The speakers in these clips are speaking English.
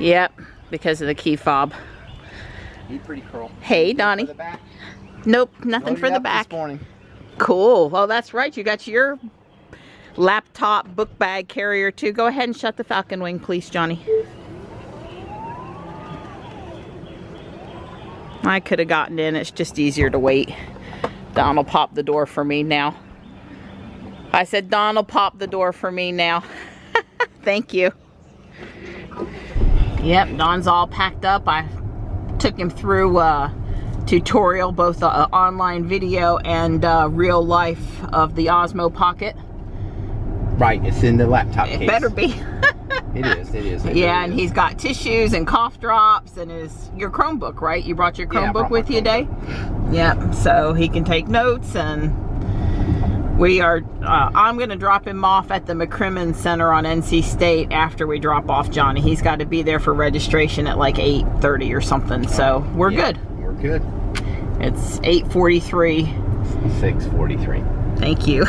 Yep, because of the key fob. Need pretty curl. Hey, Donnie. Nope, nothing for the back. This morning. Cool. Well, that's right. You got your laptop book bag carrier too. Go ahead and shut the Falcon Wing, please, Johnny. I could have gotten in. It's just easier to wait. Don will pop the door for me now. I said Don will pop the door for me now. Thank you. Yep, Don's all packed up. I took him through tutorial, both online video and real life of the Osmo Pocket. Right, it's in the laptop case. It better be. It is. Yeah, and he's got tissues and cough drops and your Chromebook, right? You brought your Chromebook with you today? Yeah, so he can take notes, and we are, I'm going to drop him off at the McCrimmon Center on NC State after we drop off Johnny. He's got to be there for registration at like 8:30 or something, so we're good. We're good. It's 8:43. 6:43. Thank you.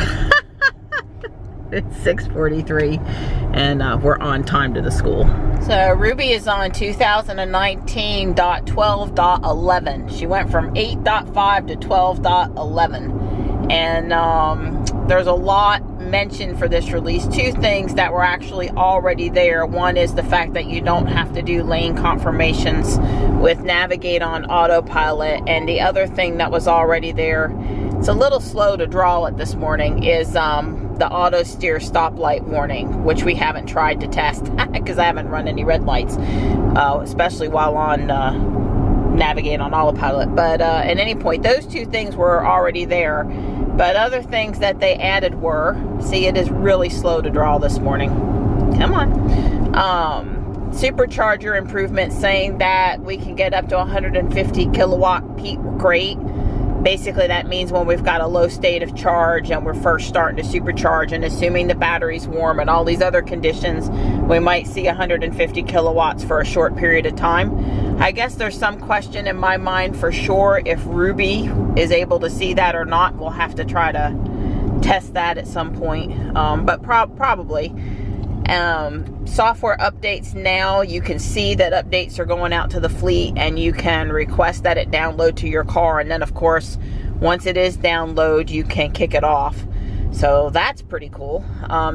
It's 6:43 and we're on time to the school. So Ruby is on 2019.12.11. She went from 8.5 to 12.11. And there's a lot mentioned for this release. Two things that were actually already there. One is the fact that you don't have to do lane confirmations with Navigate on autopilot. And the other thing that was already there, it's a little slow to draw it this morning, is the auto steer stoplight warning, which we haven't tried to test because I haven't run any red lights, especially while on Navigate on autopilot. But at any point, those two things were already there. But other things that they added were, see, it is really slow to draw this morning. Come on. Supercharger improvement, saying that we can get up to 150 kilowatt peak. Great. Basically, that means when we've got a low state of charge and we're first starting to supercharge, and assuming the battery's warm and all these other conditions, we might see 150 kilowatts for a short period of time. I guess there's some question in my mind for sure if Ruby is able to see that or not. We'll have to try to test that at some point, but probably. Software updates now, you can see that updates are going out to the fleet, and you can request that it download to your car, and then of course once it is download you can kick it off. So that's pretty cool.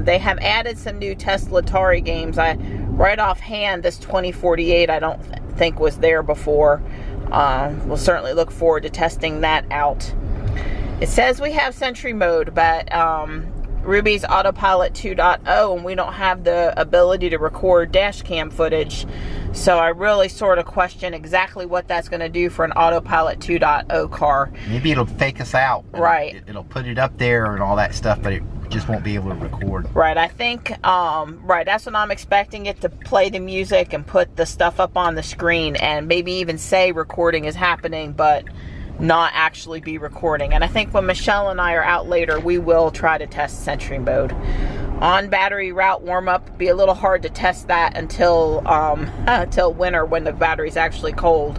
They have added some new Tesla Atari games. Right offhand, this 2048 I don't think was there before. We'll certainly look forward to testing that out. It says we have Sentry mode, but Ruby's Autopilot 2.0, and we don't have the ability to record dash cam footage. So I really sort of question exactly what that's going to do for an Autopilot 2.0 car. Maybe it'll fake us out. Right. It'll put it up there and all that stuff, but it just won't be able to record. Right, I think, right, that's what I'm expecting it to play the music and put the stuff up on the screen, and maybe even say recording is happening, but not actually be recording. And I think when Michelle and I are out later, we will try to test Sentry mode. On battery route warm-up, be a little hard to test that until winter, when the battery's actually cold.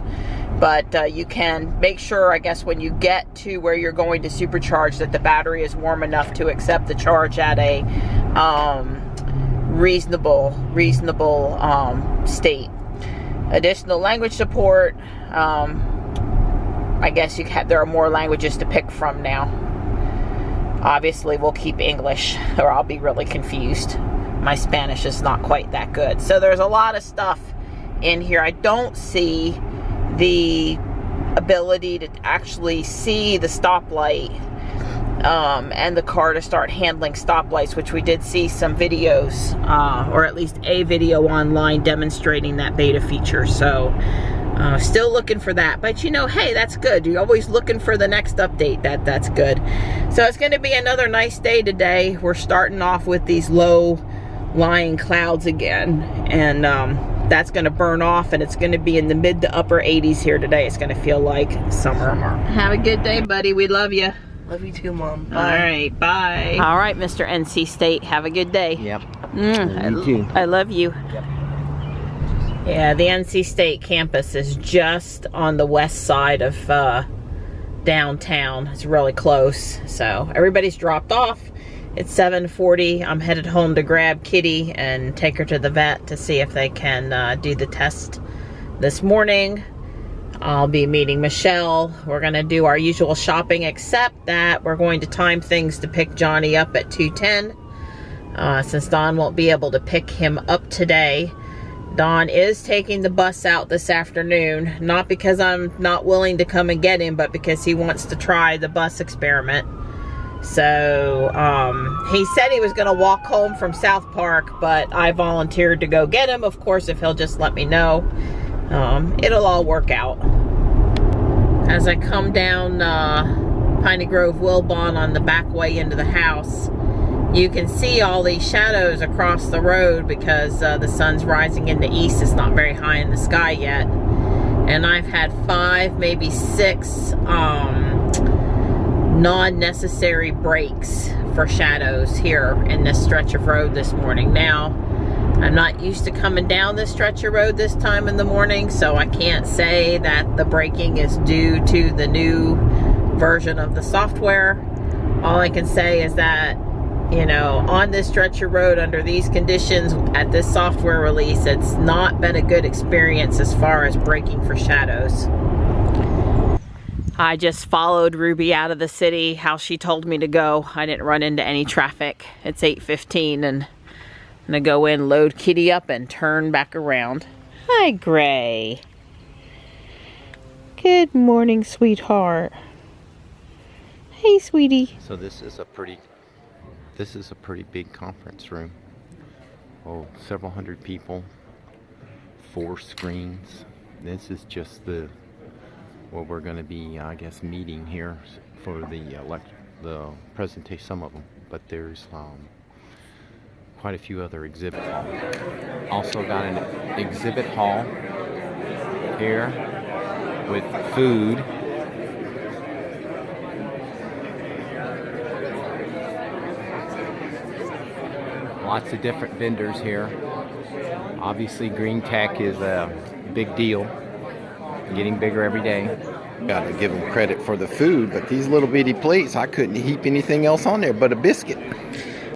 But you can make sure, I guess, when you get to where you're going to supercharge, that the battery is warm enough to accept the charge at a reasonable state. Additional language support. I guess there are more languages to pick from now. Obviously, we'll keep English, or I'll be really confused. My Spanish is not quite that good. So there's a lot of stuff in here. I don't see the ability to actually see the stoplight and the car to start handling stoplights, which we did see some videos, or at least a video online demonstrating that beta feature. So still looking for that, but you know, hey, that's good. You're always looking for the next update. That's good. So it's going to be another nice day today. We're starting off with these low lying clouds again, and that's going to burn off, and it's going to be in the mid to upper 80s here today. It's going to feel like summer. Have a good day, buddy. We love you. Love you too, Mom. Bye. All right, bye. All right, Mr. NC State, have a good day. Yep. You too. I love you. Yep. Yeah, the NC State campus is just on the west side of downtown. It's really close. So everybody's dropped off, It's 7:40. I'm headed home to grab Kitty and take her to the vet to see if they can do the test this morning. I'll be meeting Michelle. We're going to do our usual shopping, except that we're going to time things to pick Johnny up at 2:10. Since Don won't be able to pick him up today. Don is taking the bus out this afternoon, not because I'm not willing to come and get him, but because he wants to try the bus experiment. So he said he was going to walk home from South Park, but I volunteered to go get him, of course, if he'll just let me know. It'll all work out. As I come down Piney Grove Wilbon on the back way into the house, you can see all these shadows across the road because the sun's rising in the east. It's not very high in the sky yet. And I've had 5, maybe 6 non-necessary breaks for shadows here in this stretch of road this morning. Now, I'm not used to coming down this stretch of road this time in the morning, so I can't say that the braking is due to the new version of the software. All I can say is that, you know, on this stretch of road under these conditions at this software release, it's not been a good experience as far as braking for shadows. I just followed Ruby out of the city how she told me to go. I didn't run into any traffic. It's 8:15 and I'm gonna go in, load Kitty up, and turn back around. Hi, Gray. Good morning, sweetheart. Hey, sweetie. So this is a pretty big conference room. Oh, several hundred people, 4 screens. This is just what we're going to be, I guess, meeting here for the presentation, some of them. But there's quite a few other exhibits. Also got an exhibit hall here with food. Lots of different vendors here. Obviously, green tech is a big deal, getting bigger every day. Got to give them credit for the food, but these little bitty plates, I couldn't heap anything else on there but a biscuit.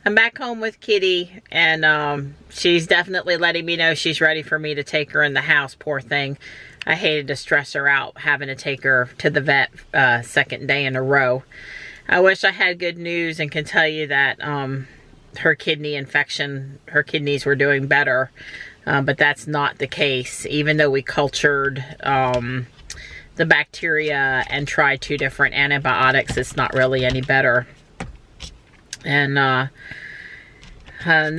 I'm back home with Kitty, and she's definitely letting me know she's ready for me to take her in the house, poor thing. I hated to stress her out having to take her to the vet second day in a row. I wish I had good news and can tell you that her kidney infection, her kidneys were doing better, but that's not the case. Even though we cultured the bacteria and tried 2 different antibiotics, it's not really any better. And the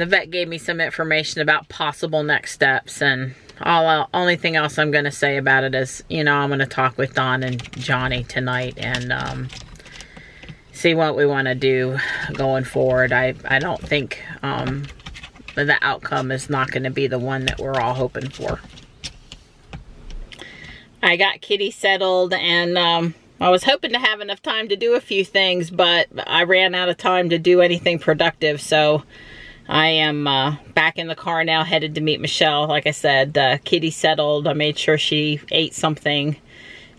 vet gave me some information about possible next steps, and only thing else I'm going to say about it is, you know, I'm going to talk with Don and Johnny tonight and see what we want to do going forward. I don't think the outcome is not going to be the one that we're all hoping for. I got Kitty settled, and I was hoping to have enough time to do a few things, but I ran out of time to do anything productive, so I am back in the car now, headed to meet Michelle. Like I said, Kitty settled. I made sure she ate something.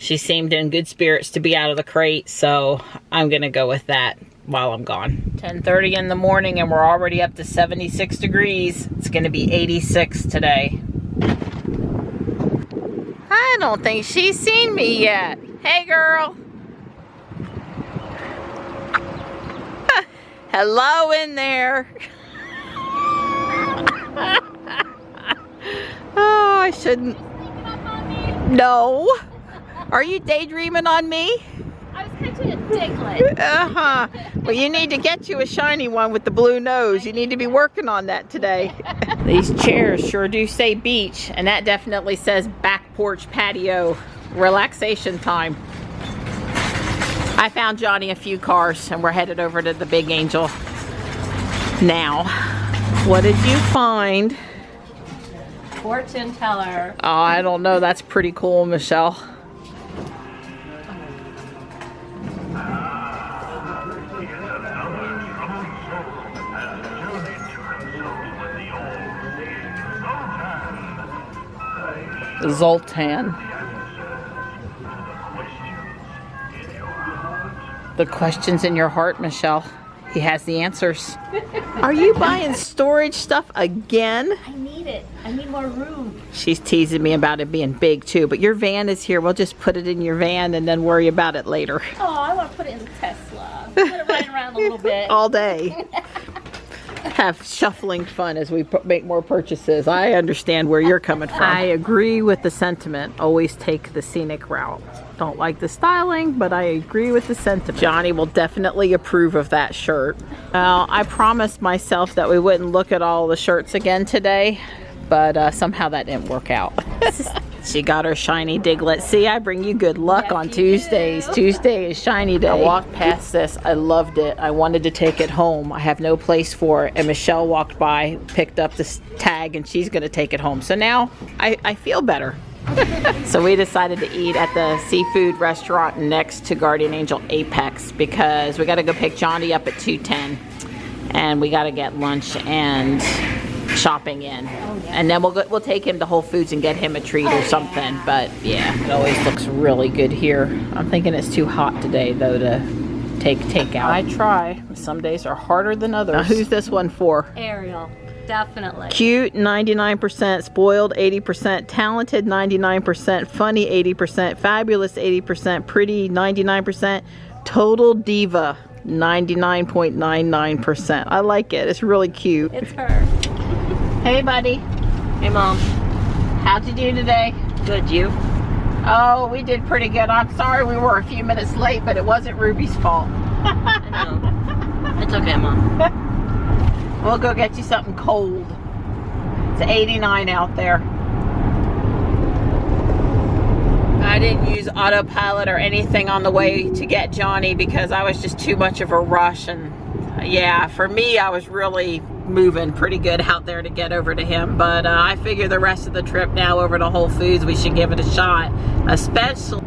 She seemed in good spirits to be out of the crate, so I'm going to go with that while I'm gone. 10:30 in the morning, and we're already up to 76 degrees. It's going to be 86 today. I don't think she's seen me yet. Hey, girl. Hello in there. Oh, I shouldn't. No. Are you daydreaming on me? I was catching a diglet. Uh-huh. Well, you need to get you a shiny one with the blue nose. You need to be working on that today. These chairs sure do say beach, and that definitely says back porch patio relaxation time. I found Johnny a few cars, and we're headed over to the Big Angel now. What did you find? Fortune teller. Oh, I don't know. That's pretty cool, Michelle. Zoltan. The questions in your heart, Michelle. She has the answers. Are you buying storage stuff again? I need it. I need more room. She's teasing me about it being big too, but your van is here. We'll just put it in your van and then worry about it later. Oh, I want to put it in the Tesla. Put it running around a little bit. All day. Have shuffling fun as we make more purchases. I understand where you're coming from. I agree with the sentiment. Always take the scenic route. Don't like the styling, but I agree with the sentiment. Johnny will definitely approve of that shirt. I promised myself that we wouldn't look at all the shirts again today, but somehow that didn't work out. She got her shiny Diglett. See, I bring you good luck Yes, on you Tuesdays. do. Tuesday is shiny day. I walked past this. I loved it. I wanted to take it home. I have no place for it. And Michelle walked by, picked up this tag, and she's going to take it home. So now I feel better. So we decided to eat at the seafood restaurant next to Guardian Angel Apex because we got to go pick Johnny up at 2:10. And we got to get lunch and shopping in, and then we'll take him to Whole Foods and get him a treat or something. But yeah, it always looks really good here. I'm thinking it's too hot today though to take out. I try. Some days are harder than others. Now, who's this one for? Ariel, definitely. Cute 99%, spoiled 80%, talented 99%, funny 80%, fabulous 80%, pretty 99%, total diva 99.99%. I like it. It's really cute. It's her. Hey, buddy. Hey, Mom. How'd you do today? Good, you? Oh, we did pretty good. I'm sorry we were a few minutes late, but it wasn't Ruby's fault. I know. It's okay, Mom. We'll go get you something cold. It's 89 out there. I didn't use autopilot or anything on the way to get Johnny because I was just too much of a rush. And yeah, for me, I was really moving pretty good out there to get over to him, but I figure the rest of the trip now over to Whole Foods we should give it a shot, especially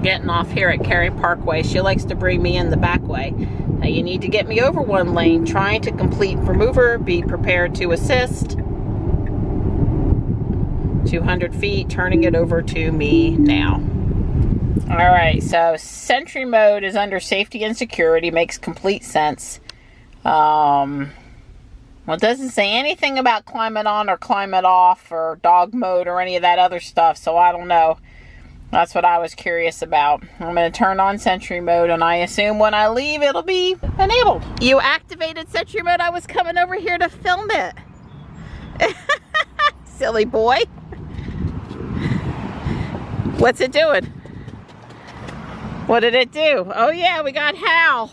getting off here at Cary Parkway. She likes to bring me in the back way. Now you need to get me over one lane. Trying to complete remover, be prepared to assist. 200 feet, turning it over to me now. All right, so Sentry mode is under safety and security, makes complete sense. Well, it doesn't say anything about climate on or climate off or dog mode or any of that other stuff, so I don't know. That's what I was curious about. I'm going to turn on Sentry mode, and I assume when I leave, it'll be enabled. You activated Sentry mode. I was coming over here to film it. Silly boy. What's it doing? What did it do? Oh, yeah, we got Hal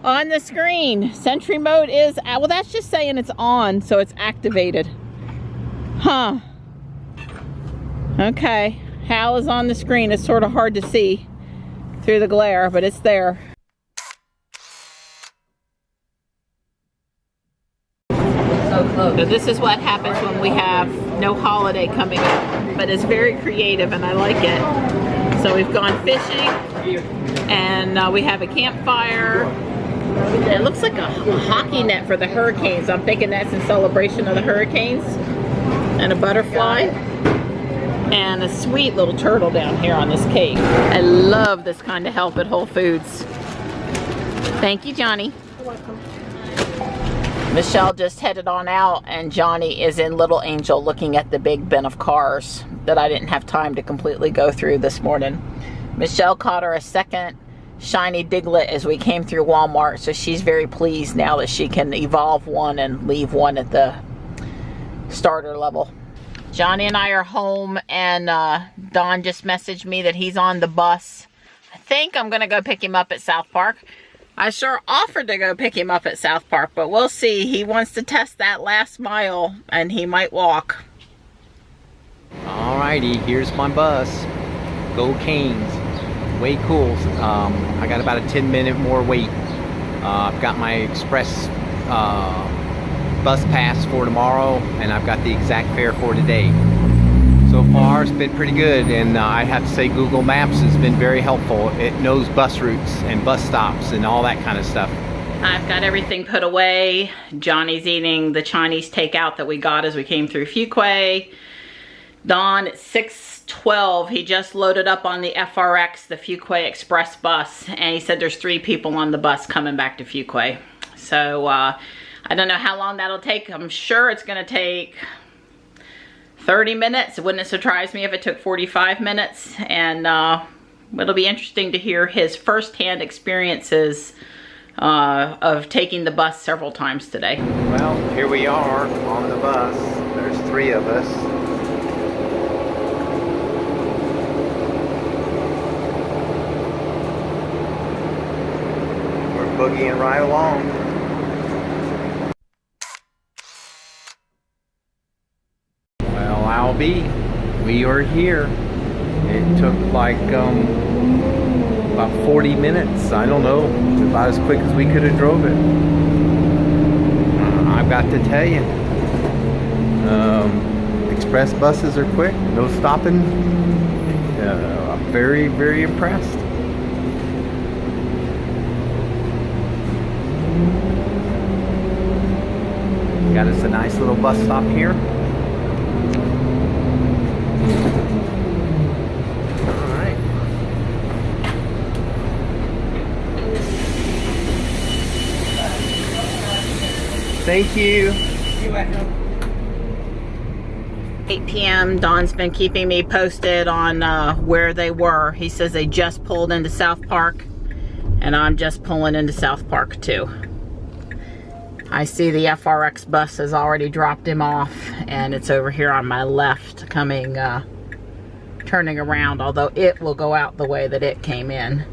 on the screen. Sentry mode is, well, that's just saying it's on, so it's activated. Huh. Okay, Hal is on the screen. It's sort of hard to see through the glare, but it's there. So close. So this is what happens when we have no holiday coming up, but it's very creative and I like it. So we've gone fishing and we have a campfire. It looks like a hockey net for the hurricanes. I'm thinking that's in celebration of the hurricanes. And a butterfly. And a sweet little turtle down here on this cake. I love this kind of help at Whole Foods. Thank you, Johnny. You're welcome. Michelle just headed on out and Johnny is in Little Angel looking at the big bin of cars that I didn't have time to completely go through this morning. Michelle caught her a second shiny Diglett as we came through Walmart, so she's very pleased now that she can evolve one and leave one at the starter level. Johnny and I are home, and Don just messaged me that he's on the bus. I think I'm gonna go pick him up at South Park. I sure offered to go pick him up at South Park, but we'll see. He wants to test that last mile and he might walk. Alrighty, here's my bus. Go Canes. Way cool. I got about a 10-minute more wait. I've got my express bus pass for tomorrow, and I've got the exact fare for today. So far, it's been pretty good, and I have to say Google Maps has been very helpful. It knows bus routes and bus stops and all that kind of stuff. I've got everything put away. Johnny's eating the Chinese takeout that we got as we came through Fuquay. Don at 6:12, he just loaded up on the FRX, the Fuquay Express bus, and he said there's 3 people on the bus coming back to Fuquay. So I don't know how long that'll take. I'm sure it's gonna take 30 minutes. It wouldn't surprise me if it took 45 minutes. And it'll be interesting to hear his firsthand experiences of taking the bus several times today. Well, here we are on the bus. There's 3 of us. We're boogieing right along. Well, Albie, we are here. It took like about 40 minutes. I don't know, about as quick as we could have drove it. I've got to tell you, express buses are quick, no stopping. I'm very, very impressed. Got us a nice little bus stop here. Thank you. You're welcome. 8 p.m. Don's been keeping me posted on where they were. He says they just pulled into South Park, and I'm just pulling into South Park too. I see the FRX bus has already dropped him off, and it's over here on my left coming, turning around, although it will go out the way that it came in.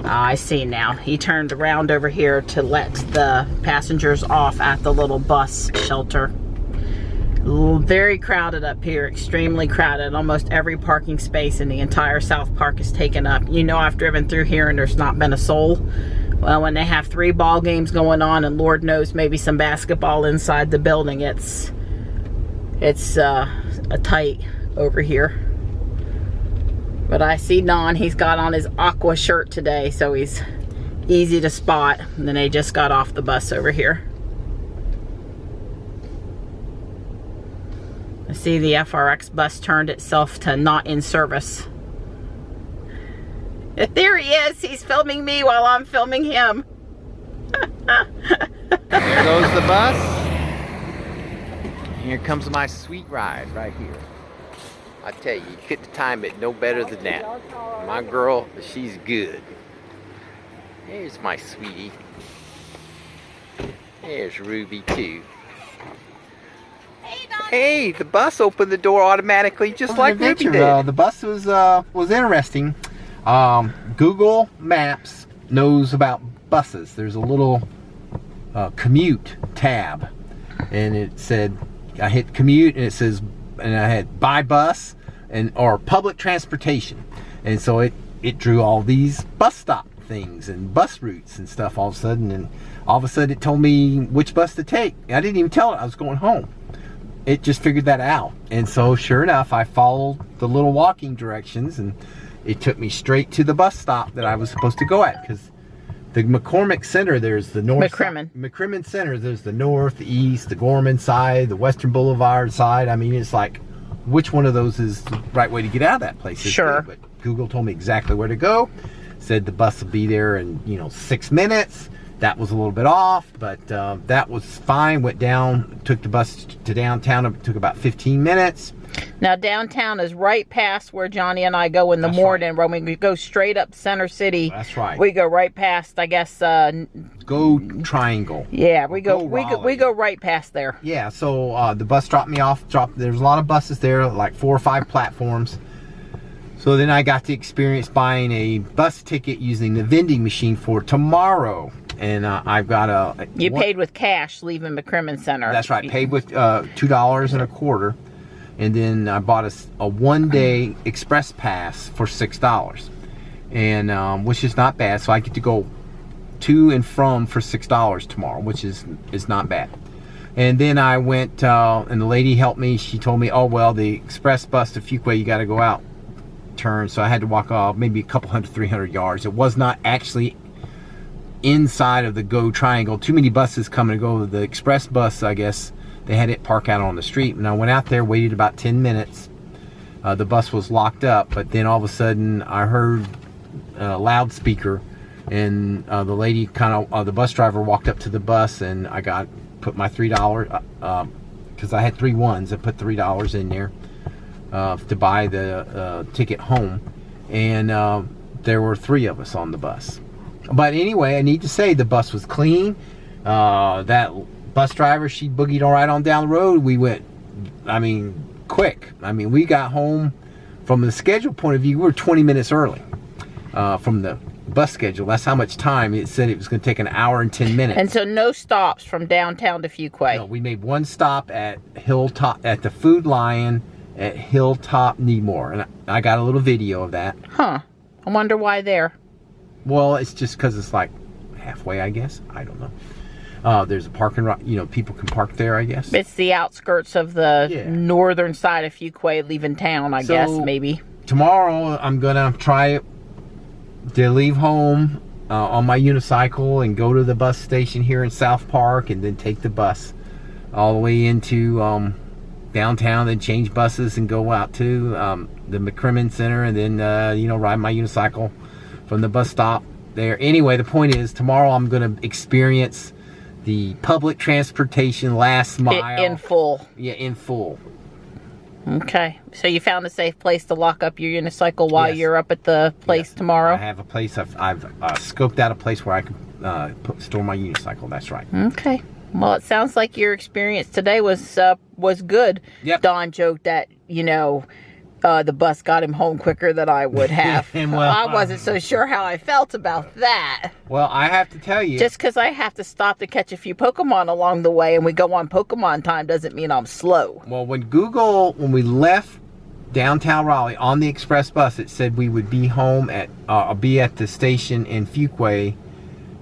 I see now. He turned around over here to let the passengers off at the little bus shelter. Very crowded up here, extremely crowded. Almost every parking space in the entire South Park is taken up. You know, I've driven through here and there's not been a soul. Well, when they have 3 ball games going on and Lord knows maybe some basketball inside the building, it's a tight over here. But I see Don, he's got on his aqua shirt today, so he's easy to spot. And then they just got off the bus over here. I see the FRX bus turned itself to not in service. There he is, he's filming me while I'm filming him. There goes the bus. Here comes my sweet ride right here. I tell you, you couldn't time it no better than that. My girl, she's good. There's my sweetie. There's Ruby too. Hey, Don. Hey, the bus opened the door automatically just like Ruby did. The bus was interesting. Google Maps knows about buses. There's a little commute tab, and it said, I hit commute, and it says, and I had by bus or public transportation, and so it drew all these bus stop things and bus routes and stuff all of a sudden, and all of a sudden it told me which bus to take. I didn't even tell it I was going home. It just figured that out, and so sure enough I followed the little walking directions, and it took me straight to the bus stop that I was supposed to go at, because the McCormick Center, there's the north McCrimmon Center, there's the north, the east, the Gorman side, the Western Boulevard side. I mean, it's like, which one of those is the right way to get out of that place? Sure. But Google told me exactly where to go. Said the bus will be there in 6 minutes. That was a little bit off, but that was fine. Went down, took the bus to downtown. It took about 15 minutes. Now downtown is right past where Johnny and I go in the morning. Right. When we go straight up Center City, that's right. We go right past, I guess. Go Triangle. Yeah, we go right past there. Yeah, so the bus dropped me off. There's a lot of buses there, like 4 or 5 platforms. So then I got to experience buying a bus ticket using the vending machine for tomorrow. And I've got You paid with cash leaving McCrimmon Center. That's right. Paid with $2.25. And then I bought a 1-day express pass for $6, and which is not bad. So I get to go to and from for $6 tomorrow, which is not bad. And then I went, and the lady helped me. She told me, oh well, the express bus to Fuquay, you got to go out turn. So I had to walk maybe a couple 300 yards. It was not actually inside of the Go Triangle. Too many buses come and go. The express bus, I guess, they had it park out on the street, and I went out there, waited about 10 minutes, the bus was locked up, but then all of a sudden I heard a loudspeaker, and the lady the bus driver walked up to the bus, and I put my $3, because I had 3 ones. I put $3 in there to buy the ticket home, and there were 3 of us on the bus. But anyway, I need to say the bus was clean. That bus driver, she boogied all right on down the road. We went, I mean, quick. I mean, we got home from the schedule point of view. We were 20 minutes early from the bus schedule. That's how much time it said it was going to take, an hour and 10 minutes. And so no stops from downtown to Fuquay. No, we made 1 stop at Hilltop, at the Food Lion at Hilltop Needmore, and I got a little video of that. Huh. I wonder why there. Well, it's just because it's like halfway, I guess. I don't know. There's a parking lot, you know, people can park there, I guess. It's the outskirts of the northern side of Fuquay, leaving town, I guess, maybe. Tomorrow, I'm going to try to leave home on my unicycle and go to the bus station here in South Park, and then take the bus all the way into downtown, then change buses and go out to the McCrimmon Center, and then, you know, ride my unicycle from the bus stop there. Anyway, the point is, tomorrow I'm going to experience the public transportation last mile. In full. Yeah, in full. Okay. So you found a safe place to lock up your unicycle while you're up at the place tomorrow? I have a place. I've scoped out a place where I can store my unicycle. That's right. Okay. Well, it sounds like your experience today was good. Yep. Don joked that, you know, the bus got him home quicker than I would have. Well, I wasn't so sure how I felt about that. Well, I have to tell you, just because I have to stop to catch a few Pokemon along the way and we go on Pokemon time doesn't mean I'm slow. Well, when we left downtown Raleigh on the express bus, it said we would be home at be at the station in Fuquay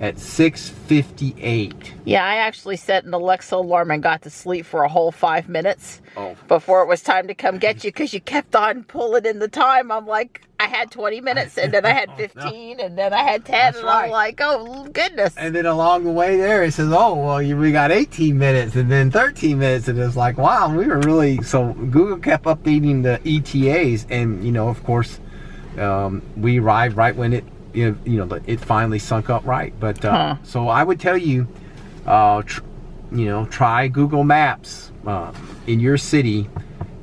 at 6:58. Yeah, I actually set an Alexa alarm and got to sleep for a whole 5 minutes before it was time to come get you, because you kept on pulling in the time. I'm like, I had 20 minutes, and then I had 15, and then I had 10, That's and right. I'm like, oh, goodness. And then along the way there, it says, oh, well, we got 18 minutes, and then 13 minutes, and it's like, wow, we were really, so Google kept updating the ETAs, and, you know, of course, we arrived right when it, you know, it finally sunk up right. But so I would tell you, you know, try Google Maps in your city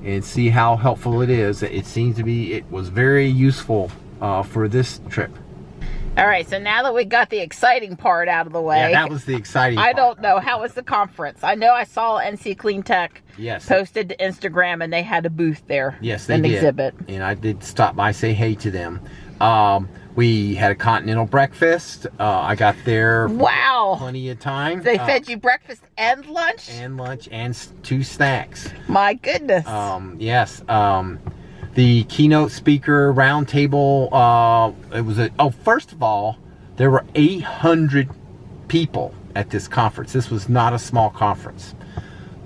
and see how helpful it is. It was very useful for this trip. All right, so now that we got the exciting part out of the way. Yeah, that was the exciting part. I don't know. How was the conference? I know I saw NC Clean Tech posted to Instagram, and they had a booth there. Yes, they did. An exhibit. And I did stop by, say hey to them. We had a continental breakfast. I got there plenty of time. They fed you breakfast and lunch? And lunch and 2 snacks. My goodness. Yes. The keynote speaker roundtable, it was first of all, there were 800 people at this conference. This was not a small conference.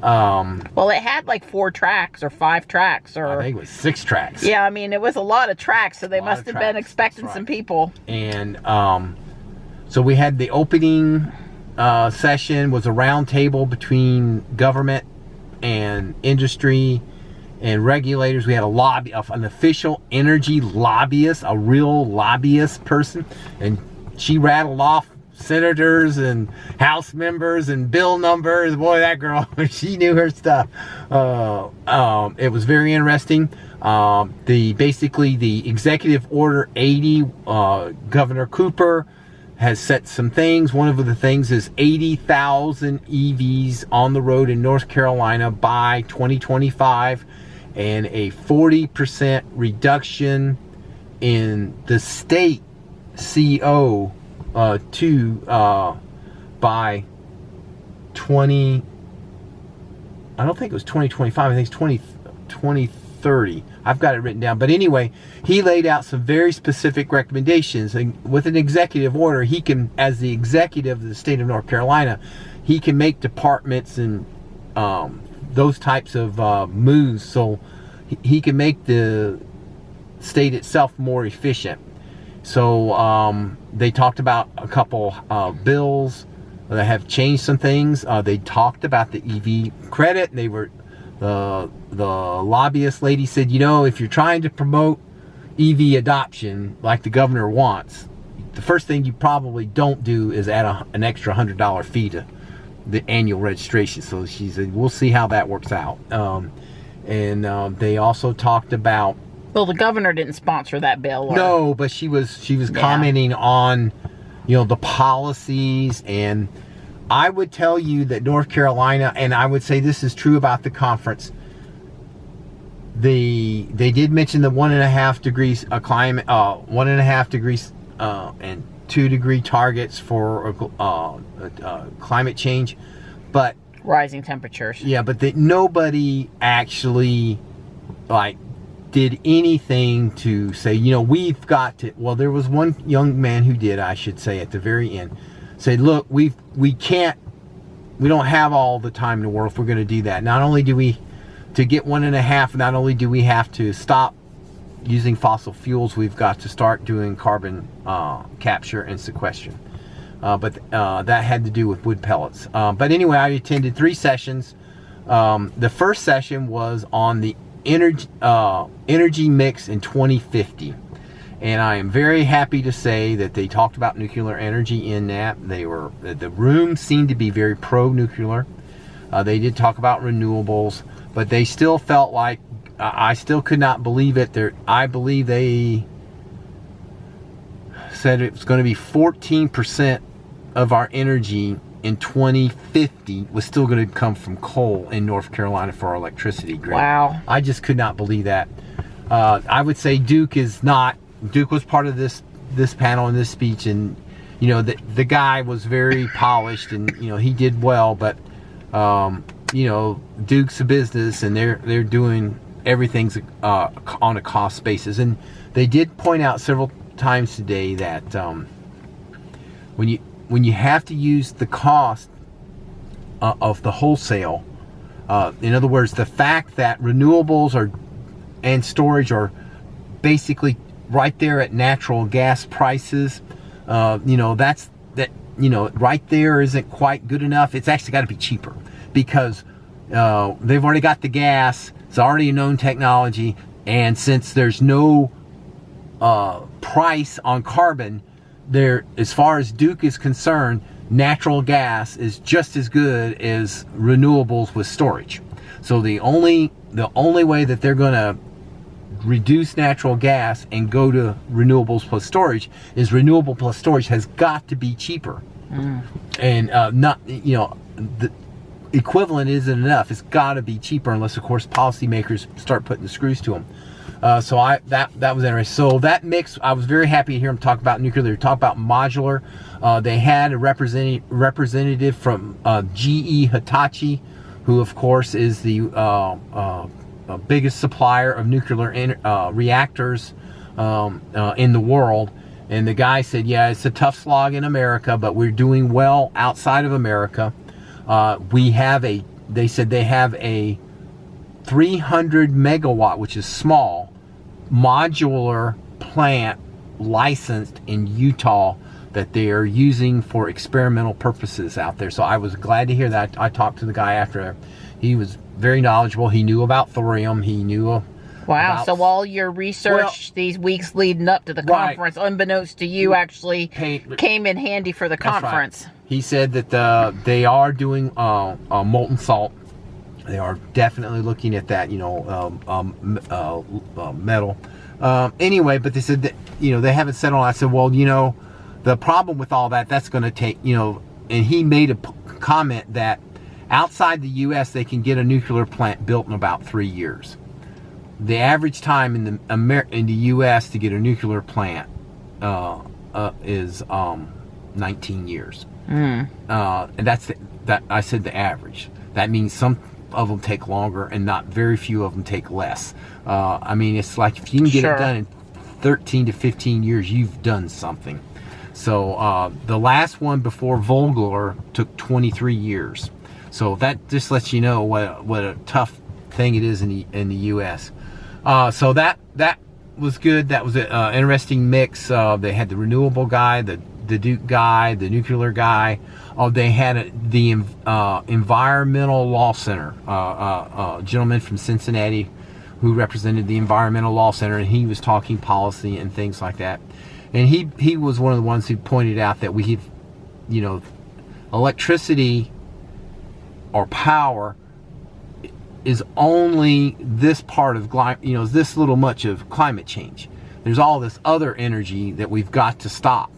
Well, it had like 4 tracks or 5 tracks, or I think it was 6 tracks. Yeah, I mean, it was a lot of tracks, so they must have been expecting some people. And so we had the opening session was a round table between government and industry and regulators. We had an official energy lobbyist, a real lobbyist person, and she rattled off senators and house members and bill numbers. Boy, that girl, she knew her stuff. It was very interesting. Basically the executive order 80, Governor Cooper has set some things. One of the things is 80,000 EVs on the road in North Carolina by 2025, and a 40% reduction in the state CO by 20, I don't think it was 2025, I think it's 2030. I've got it written down. But anyway, he laid out some very specific recommendations, and with an executive order, he can, as the executive of the state of North Carolina, he can make departments and those types of moves, so he can make the state itself more efficient. So they talked about a couple bills that have changed some things. They talked about the EV credit. They were the lobbyist lady said, you know, if you're trying to promote EV adoption like the governor wants, the first thing you probably don't do is add an extra $100 fee to the annual registration. So she said, we'll see how that works out. They also talked about, well, the governor didn't sponsor that bill. Or... No, but she was commenting on, you know, the policies. And I would tell you that North Carolina, and I would say this is true about the conference, they did mention the 1.5 degrees climate, 1.5 degrees and 2 degree targets for climate change, but rising temperatures. Yeah, but nobody actually like did anything to say, you know, we've got to. Well, there was one young man who did, I should say, at the very end, say, look, we don't have all the time in the world if we're going to do that. Not only do we, to get 1.5, not only do we have to stop using fossil fuels, we've got to start doing carbon capture and sequestration. But that had to do with wood pellets. But anyway, I attended 3 sessions. The first session was on the energy mix in 2050. And I am very happy to say that they talked about nuclear energy in that. The room seemed to be very pro-nuclear. They did talk about renewables, but they still felt like, I still could not believe it. I believe they said it was going to be 14% of our energy in 2050 was still going to come from coal in North Carolina for our electricity grid. Wow. I just could not believe that. I would say Duke is not. Duke was part of this panel and this speech, and you know the guy was very polished, and you know he did well, but you know Duke's a business, and they're doing everything's on a cost basis. And they did point out several times today that when you have to use the cost of the wholesale, in other words, the fact that renewables and storage are basically right there at natural gas prices, you know, right there isn't quite good enough. It's actually got to be cheaper, because they've already got the gas. It's already a known technology, and since there's no price on carbon, as far as Duke is concerned, natural gas is just as good as renewables with storage. So the only way that they're going to reduce natural gas and go to renewables plus storage is renewable plus storage has got to be cheaper. And not, you know, the equivalent isn't enough. It's got to be cheaper, unless of course policymakers start putting the screws to them. So that was interesting. So that mix, I was very happy to hear them talk about nuclear. They talk about modular. They had a representative from GE Hitachi, who of course is the biggest supplier of nuclear reactors in the world. And the guy said, yeah, it's a tough slog in America, but we're doing well outside of America. They said they have a 300 megawatt, which is small, modular plant licensed in Utah that they are using for experimental purposes out there. So I was glad to hear that. I talked to the guy after. He was very knowledgeable. He knew about thorium. He knew wow. So all your research these weeks leading up to the conference, unbeknownst to you, actually came in handy for the conference. Right. He said that they are doing molten salt. They are definitely looking at that, you know, metal. Anyway, but they said that, you know, they haven't settled. I said, well, you know, the problem with all that's going to take, you know, and he made a comment that outside the U.S. they can get a nuclear plant built in about 3 years. The average time in the U.S. to get a nuclear plant is 19 years. And that's that. I said the average. That means some of them take longer, and not very few of them take less. I mean, it's like if you can get it done in 13 to 15 years, you've done something. So the last one before Vogler took 23 years. So that just lets you know what a tough thing it is in the U.S. So that was good. That was an interesting mix. They had the renewable guy, the Duke guy, the nuclear guy. Oh, they had the Environmental Law Center, a gentleman from Cincinnati who represented the Environmental Law Center, and he was talking policy and things like that. And he was one of the ones who pointed out that we have, you know, electricity or power is only this part of, you know, this little much of climate change. There's all this other energy that we've got to stop.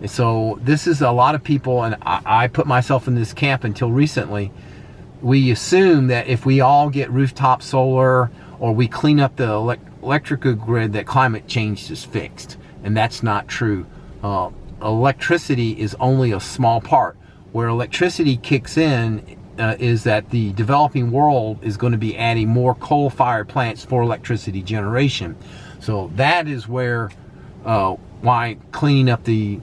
And so this is a lot of people, and I put myself in this camp until recently. We assume that if we all get rooftop solar or we clean up the electrical grid, that climate change is fixed. And that's not true. Electricity is only a small part. Where electricity kicks in is that the developing world is going to be adding more coal-fired plants for electricity generation. So that is where why cleaning up the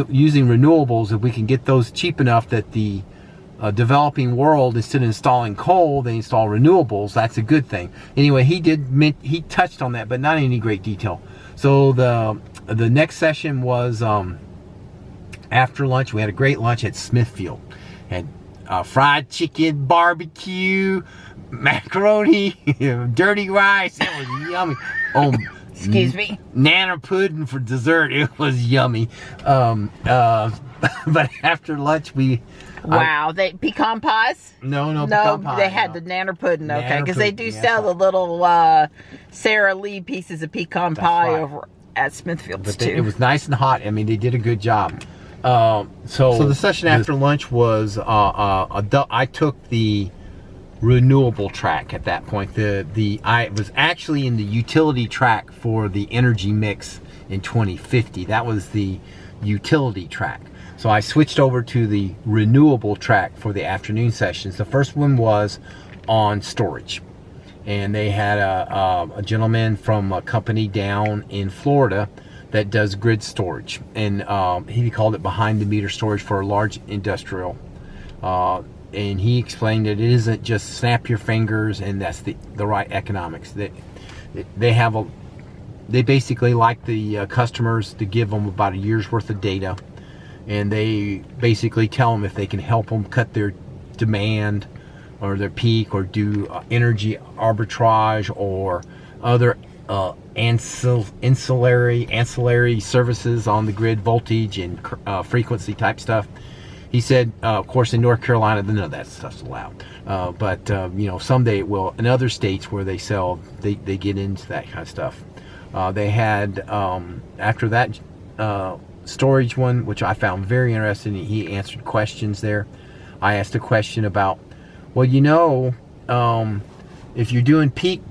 using renewables, if we can get those cheap enough that the developing world, instead of installing coal, they install renewables. That's a good thing. Anyway, he touched on that, but not in any great detail. So the next session was after lunch. We had a great lunch at Smithfield. Had fried chicken, barbecue, macaroni, dirty rice. It was yummy. Oh, excuse me. Nana pudding for dessert. It was yummy. But after lunch, wow, they pecan pies? No, No, pecan pie, they had no. the nanner pudding, okay, Nanner because they pudding, do yes, sell the little Sara Lee pieces of pecan pie right. over at Smithfield's But too. it was nice and hot. I mean, they did a good job. So the session after lunch was I took the renewable track at that point. I was actually in the utility track for the energy mix in 2050. That was the utility track. So I switched over to the renewable track for the afternoon sessions. The first one was on storage. And they had a gentleman from a company down in Florida that does grid storage. And he called it behind the meter storage for a large industrial. And he explained that it isn't just snap your fingers and that's the right economics. They basically like the customers to give them about a year's worth of data. And they basically tell them if they can help them cut their demand or their peak, or do energy arbitrage or other ancillary services on the grid, voltage and frequency type stuff. He said, of course, in North Carolina, none of that stuff's allowed. But you know, someday it will. In other states where they sell, they get into that kind of stuff. They had after that storage one, which I found very interesting. He answered questions there. I asked a question about, well, you know, if you're doing peak,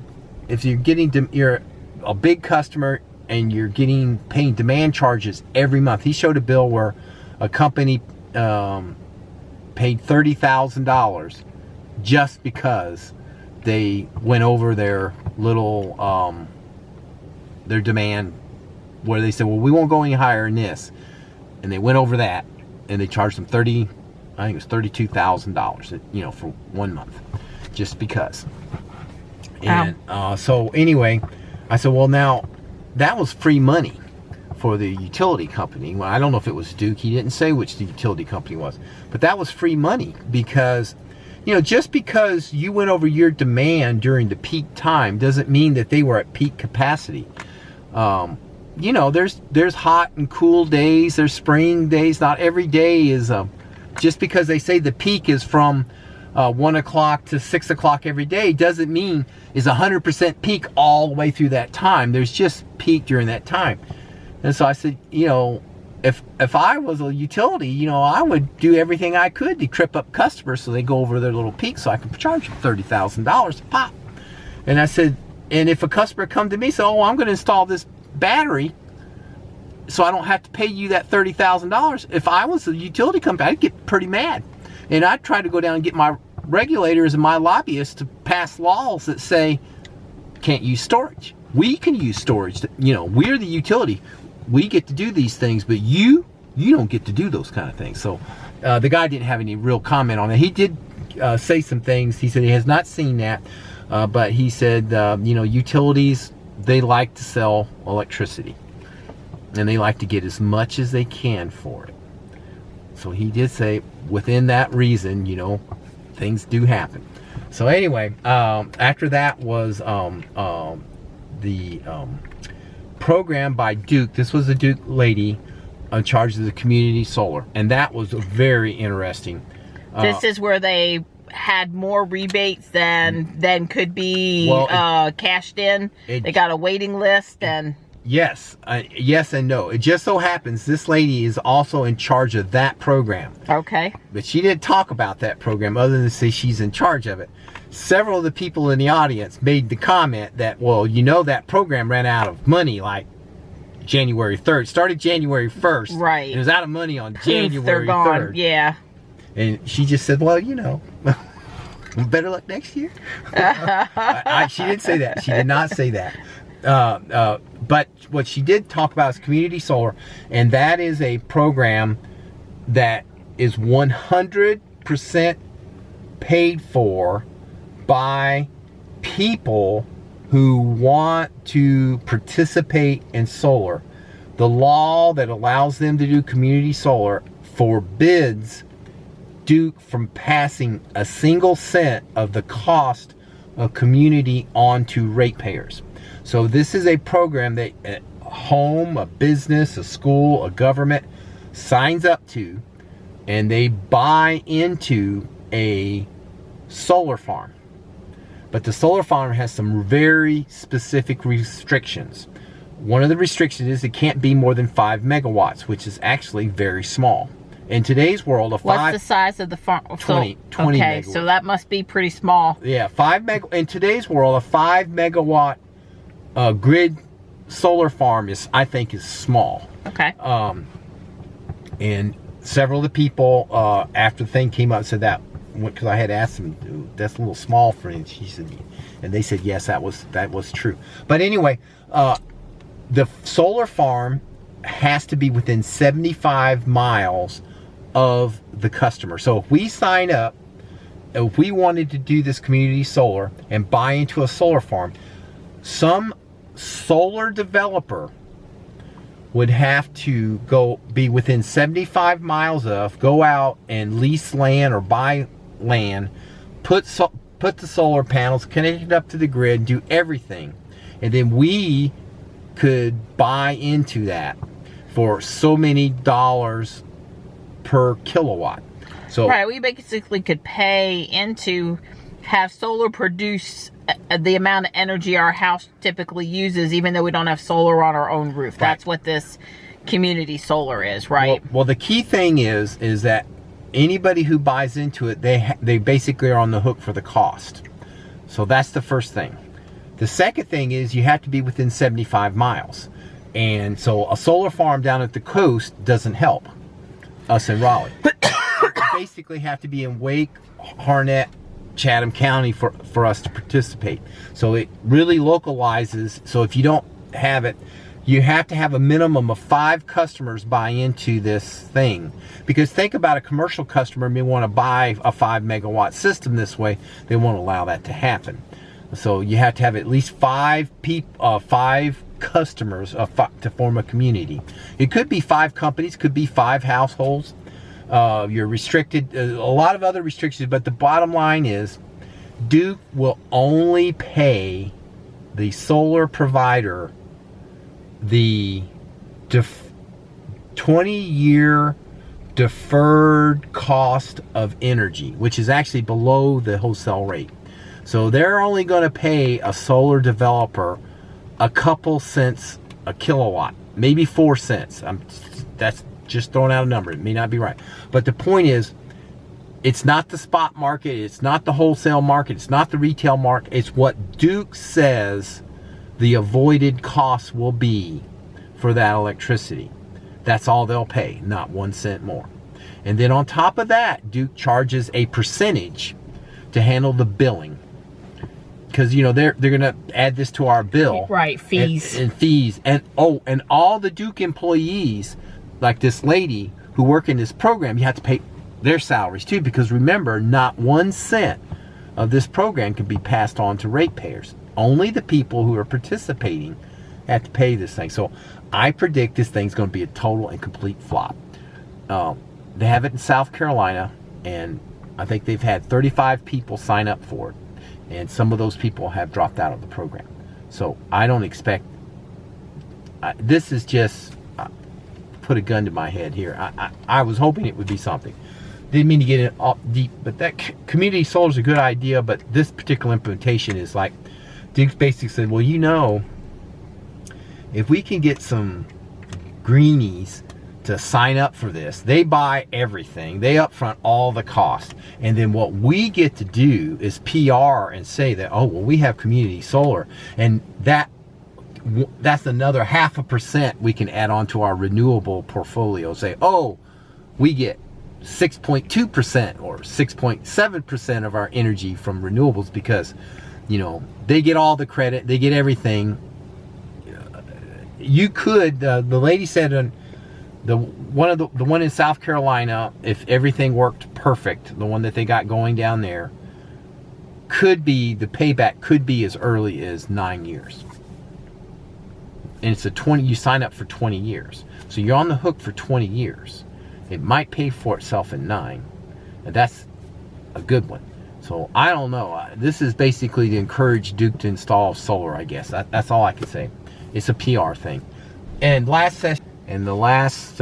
if you're getting, you're a big customer and you're paying demand charges every month. He showed a bill where a company paid $30,000 just because they went over their little their demand, where they said, well, we won't go any higher than this, and they went over that, and they charged them I think it was $32,000, you know, for 1 month, just because. And so anyway, I said, well, now that was free money for the utility company. Well, I don't know if it was Duke. He didn't say which the utility company was, but that was free money because, you know, just because you went over your demand during the peak time doesn't mean that they were at peak capacity. You know, there's hot and cool days, there's spring days. Not every day is just because they say the peak is from 1 o'clock to 6 o'clock every day doesn't mean is 100% peak all the way through that time. There's just peak during that time. And so I said, you know, if I was a utility, you know, I would do everything I could to trip up customers so they go over their little peak so I could charge them $30,000 a pop. And I said, and if a customer come to me and say, oh, I'm going to install this battery so I don't have to pay you that $30,000. If I was a utility company, I'd get pretty mad. And I'd try to go down and get my regulators and my lobbyists to pass laws that say, can't use storage. We can use storage. You know, we're the utility. We get to do these things, but you don't get to do those kind of things. So the guy didn't have any real comment on it. He did say some things. He said he has not seen that, but he said, you know, utilities, they like to sell electricity. and they like to get as much as they can for it. So he did say within that reason, you know, things do happen. So anyway, after that was the program by Duke. This was the Duke lady in charge of the community solar, and that was very interesting. This is where they had more rebates than could be cashed in. They got a waiting list, and yes and no. It just so happens this lady is also in charge of that program. Okay. But she didn't talk about that program other than say she's in charge of it. Several of the people in the audience made the comment that, well, you know, that program ran out of money like January 3rd. Started January 1st. Right. It was out of money on January they're gone. 3rd. Yeah. And she just said, well, you know, better luck next year. She didn't say that. She did not say that. But what she did talk about is community solar, and that is a program that is 100% paid for by people who want to participate in solar. The law that allows them to do community solar forbids Duke from passing a single cent of the cost of community on to ratepayers. So this is a program that a home, a business, a school, a government signs up to, and they buy into a solar farm. But the solar farm has some very specific restrictions. One of the restrictions is it can't be more than 5 megawatts, which is actually very small. In today's world, what's the size of the farm? 20 okay, megawatts. So that must be pretty small. Yeah, in today's world, a 5 megawatt grid solar farm I think is small. Okay. And several of the people after the thing came out said that, because I had asked them, that's a little small for him. She said, and they said yes, that was true. But anyway, the solar farm has to be within 75 miles of the customer. So if we sign up, if we wanted to do this community solar and buy into a solar farm, some solar developer would have to be within 75 miles of, go out and lease land or buy land, put the solar panels, connect it up to the grid, do everything, and then we could buy into that for so many dollars per kilowatt. So right, we basically could pay into have solar produce the amount of energy our house typically uses, even though we don't have solar on our own roof. That's what this community solar is, right? Well, the key thing is that anybody who buys into it, they basically are on the hook for the cost. So that's the first thing. The second thing is you have to be within 75 miles. And so a solar farm down at the coast doesn't help us in Raleigh. You basically have to be in Wake, Harnett, Chatham County for us to participate. So it really localizes. So if you don't have it, you have to have a minimum of 5 customers buy into this thing. Because think about a commercial customer may want to buy a 5 megawatt system this way. They won't allow that to happen. So you have to have at least 5 customers to form a community. It could be 5 companies, could be 5 households. You're restricted, a lot of other restrictions, but the bottom line is Duke will only pay the solar provider the 20-year deferred cost of energy, which is actually below the wholesale rate. So they're only going to pay a solar developer a couple cents a kilowatt, maybe 4 cents. That's just throwing out a number. It may not be right. But the point is, it's not the spot market. It's not the wholesale market. It's not the retail market. It's what Duke says the avoided cost will be for that electricity. That's all they'll pay, not 1 cent more. And then on top of that, Duke charges a percentage to handle the billing. Because, you know, they're going to add this to our bill. Right, fees. And fees. And all the Duke employees, like this lady who work in this program, you have to pay their salaries too. Because remember, not 1 cent of this program can be passed on to ratepayers. Only the people who are participating have to pay this thing. So I predict this thing's going to be a total and complete flop. They have it in South Carolina, and I think they've had 35 people sign up for it, and some of those people have dropped out of the program. So I don't expect, this is just, put a gun to my head here. I was hoping it would be something. Didn't mean to get it off deep, but that community solar is a good idea, but this particular implementation is like, Duke basically said, well, you know, if we can get some greenies to sign up for this, they buy everything, they upfront all the cost, and then what we get to do is PR and say that, oh, well, we have community solar, and that's another 0.5% we can add on to our renewable portfolio. Say, oh, we get 6.2% or 6.7% of our energy from renewables because, you know, they get all the credit, they get everything. You could, the lady said on the one in South Carolina, if everything worked perfect, the one that they got going down there, could be, the payback could be as early as 9 years. And it's you sign up for 20 years. So you're on the hook for 20 years. It might pay for itself in 9. And that's a good one. So I don't know. This is basically to encourage Duke to install solar, I guess. That's all I can say. It's a PR thing. And the last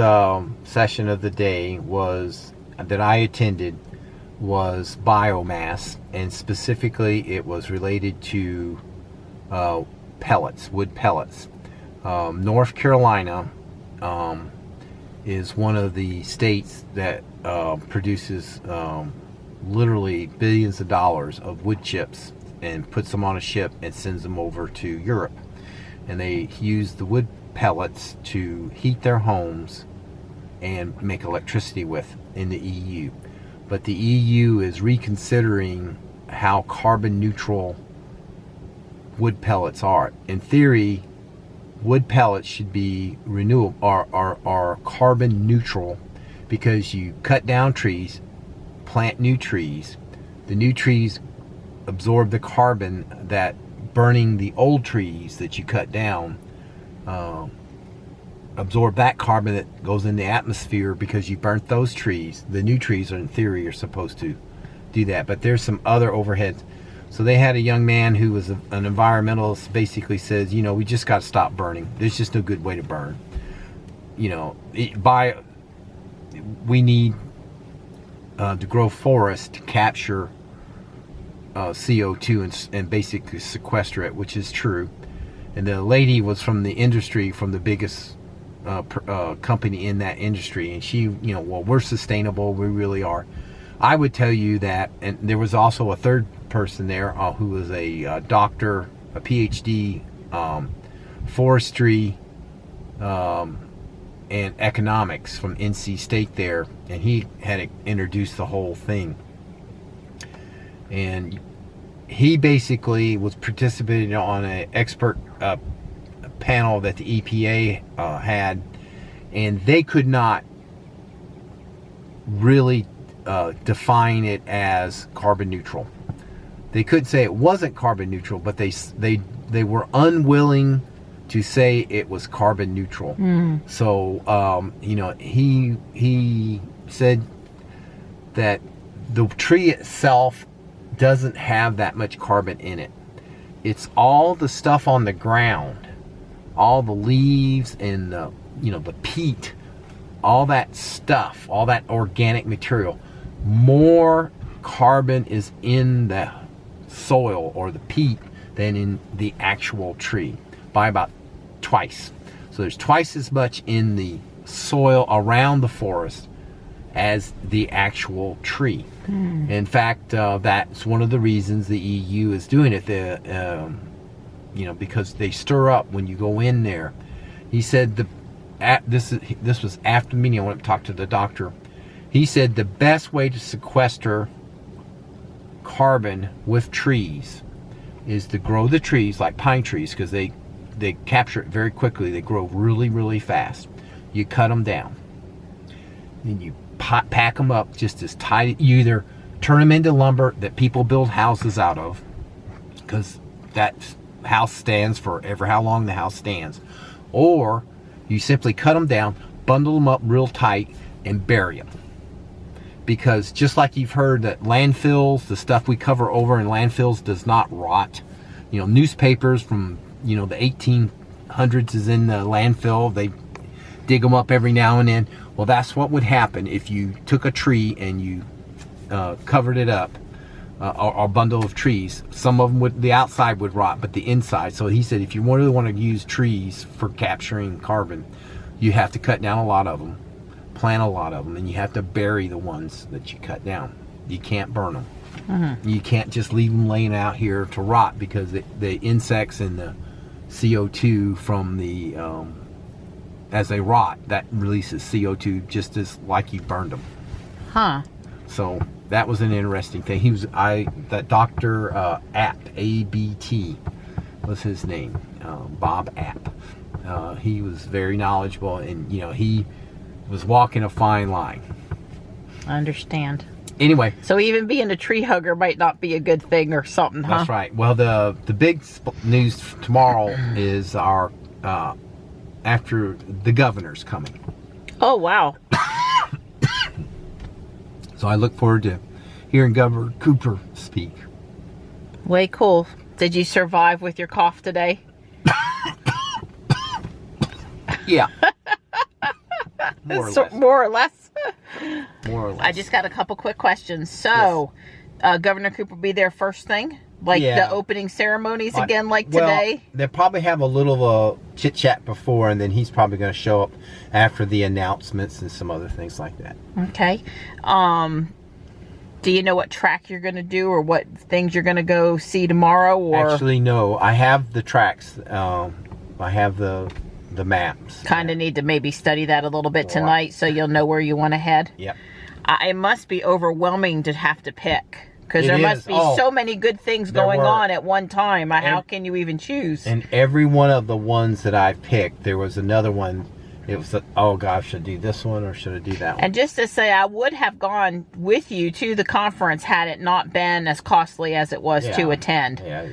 session of the day that I attended was biomass, and specifically it was related to pellets, wood pellets. North Carolina is one of the states that produces literally billions of dollars of wood chips and puts them on a ship and sends them over to Europe. And they use the wood pellets to heat their homes and make electricity with in the EU. But the EU is reconsidering how carbon neutral wood pellets are. In theory, wood pellets should be renewable or carbon neutral, because you cut down trees, plant new trees. The new trees absorb the carbon that burning the old trees that you cut down absorb that carbon that goes in the atmosphere because you burnt those trees. The new trees are, in theory, are supposed to do that, but there's some other overheads. So they had a young man who was an environmentalist, basically says, you know, we just got to stop burning. There's just no good way to burn. You know, we need to grow forests to capture CO2 and basically sequester it, which is true. And the lady was from the industry, from the biggest company in that industry, and she, you know, well, we're sustainable, we really are. I would tell you that, and there was also a third person there who was a doctor, a PhD, forestry and economics from NC State there, and he had introduced the whole thing. And he basically was participating on an expert panel that the EPA had, and they could not really define it as carbon neutral. They couldn't say it wasn't carbon neutral, but they were unwilling to say it was carbon neutral. So you know, he said that the tree itself doesn't have that much carbon in it. It's all the stuff on the ground, all the leaves and the, you know, the peat, all that stuff, all that organic material. More carbon is in the soil or the peat than in the actual tree, by about twice. So there's twice as much in the soil around the forest as the actual tree. In fact, that's one of the reasons the EU is doing it. You know, because they stir up when you go in there. He said this was after the meeting. I went to talk to the doctor. He said the best way to sequester carbon with trees is to grow the trees like pine trees, because they capture it very quickly. They grow really, really fast. You cut them down, then you pack them up just as tight. You either turn them into lumber that people build houses out of, because that's house stands forever, how long the house stands. Or you simply cut them down, bundle them up real tight, and bury them. Because just like you've heard that landfills, the stuff we cover over in landfills does not rot. You know, newspapers from, you know, the 1800s is in the landfill. They dig them up every now and then. Well, that's what would happen if you took a tree and you covered it up, or a bundle of trees. Some of them would, the outside would rot, but the inside. So he said, if you really want to use trees for capturing carbon, you have to cut down a lot of them, plant a lot of them, and you have to bury the ones that you cut down. You can't burn them. Mm-hmm. You can't just leave them laying out here to rot, because the insects and the CO2 from the as they rot, that releases CO2 just as like you burned them. Huh. So that was an interesting thing. He was that Dr. Abt, A-B-T was his name, Bob Abt. He was very knowledgeable, and you know, he was walking a fine line. I understand. Anyway, so even being a tree hugger might not be a good thing or something, huh? That's right. Well, the big news tomorrow is our after the governor's coming. Oh, wow. So I look forward to hearing Governor Cooper speak. Way cool. Did you survive with your cough today? Yeah. More or less. More or less. I just got a couple quick questions. So, yes. Governor Cooper be there first thing? Like the opening ceremonies again, like today? Well, they'll probably have a little chit-chat before, and then he's probably going to show up after the announcements and some other things like that. Okay. Do you know what track you're going to do, or what things you're going to go see tomorrow? Or actually, no. I have the tracks. I have the maps. Kind of need to maybe study that a little bit tonight, so you'll know where you want to head. Yep. It must be overwhelming to have to pick, because there must be so many good things going on at one time. How can you even choose? And every one of the ones that I picked, there was another one. It was, oh gosh, should I do this one or should I do that one? And just to say, I would have gone with you to the conference had it not been as costly as it was to attend. Yeah,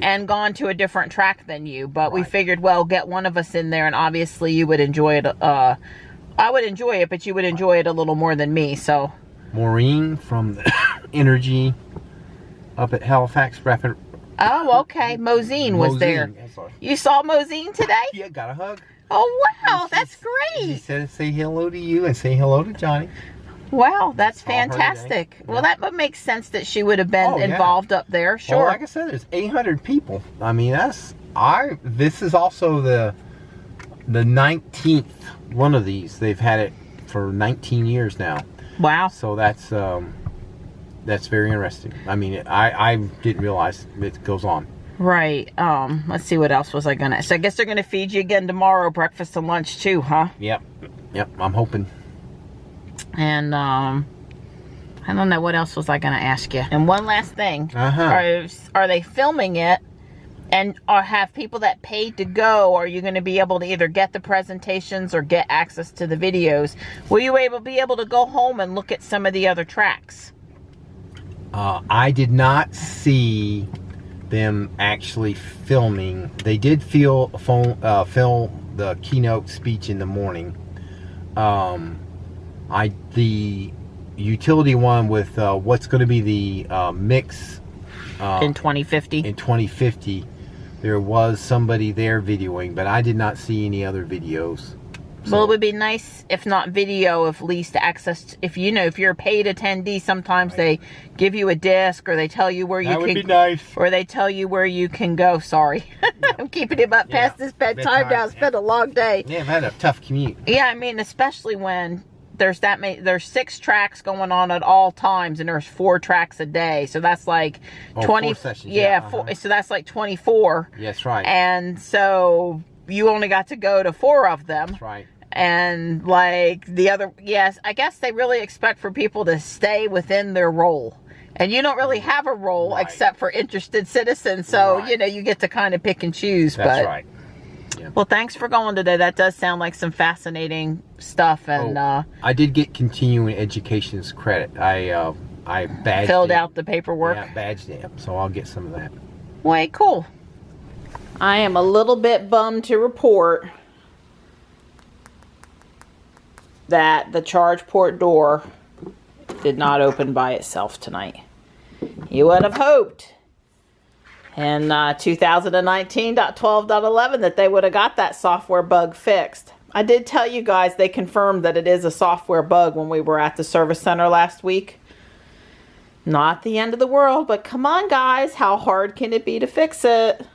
and gone to a different track than you. But we figured, well, get one of us in there, and obviously you would enjoy it. I would enjoy it, but you would enjoy it a little more than me. So Maureen from the Energy up at Halifax Rapid. Oh, okay. Mosine was there. You saw Mosine today? Yeah, got a hug. Oh, wow, that's great. She said say hello to you and say hello to Johnny. Wow, that's fantastic. Well, that would make sense that she would have been involved up there. Sure. Well, like I said, there's 800 people. I mean, this is also the 19th one of these. They've had it for 19 years now. Wow. So that's very interesting. I mean, I didn't realize it goes on. Right. Let's see, what else was I gonna... So I guess they're gonna feed you again tomorrow, breakfast and lunch too, huh? Yep. I'm hoping. And I don't know, what else was I gonna ask you? And one last thing. Are they filming it? And have people that paid to go? Are you going to be able to either get the presentations or get access to the videos? Will you be able to go home and look at some of the other tracks? I did not see them actually filming. They did film the keynote speech in the morning. The utility one with what's going to be the mix in 2050. In 2050, there was somebody there videoing, but I did not see any other videos. So, well, it would be nice, if not video, at least access to, if you're a paid attendee, sometimes they give you a disc, or they tell you where you can. That would be nice. Or they tell you where you can go. Sorry. I'm keeping him up past this bedtime now. It's been a long day. Yeah, I've had a tough commute. Yeah, I mean, especially when there's 6 tracks going on at all times, and there's 4 tracks a day. So that's like 20 4 sessions. So that's like 24. Yes, right. And so you only got to go to 4 of them. That's right. And like the other, I guess they really expect for people to stay within their role. And you don't really have a role except for interested citizens. So, you get to kind of pick and choose. That's right. Yeah. Well, thanks for going today. That does sound like some fascinating stuff. And I did get continuing education's credit. I badged filled out the paperwork. Yeah, badged it. So I'll get some of that. Way cool. I am a little bit bummed to report that the charge port door did not open by itself tonight. You would have hoped in 2019.12.11 that they would have got that software bug fixed. I did tell you guys they confirmed that it is a software bug when we were at the service center last week. Not the end of the world, but come on guys, how hard can it be to fix it?